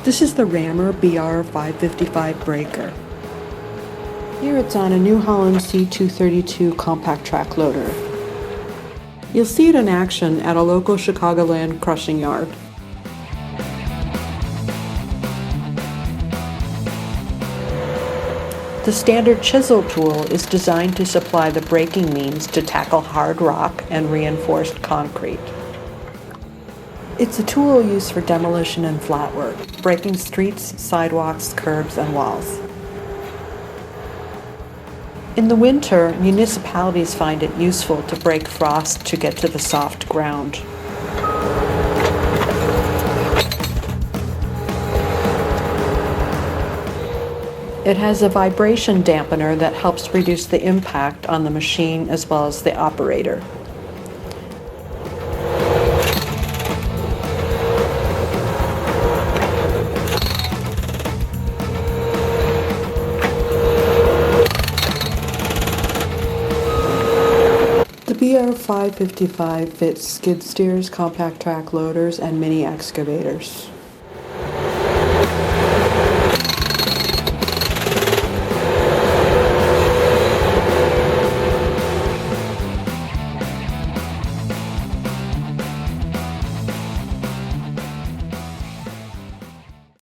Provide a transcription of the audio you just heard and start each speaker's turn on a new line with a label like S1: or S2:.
S1: This is the Rammer BR555 breaker. Here it's on a New Holland C232 compact track loader. You'll see it in action at a local Chicagoland crushing yard. The standard chisel tool is designed to supply the braking means to tackle hard rock and reinforced concrete. It's a tool used for demolition and flat work, breaking streets, sidewalks, curbs, and walls. In the winter, municipalities find it useful to break frost to get to the soft ground. It has a vibration dampener that helps reduce the impact on the machine as well as the operator. The BR555 fits skid steers, compact track loaders, and mini excavators.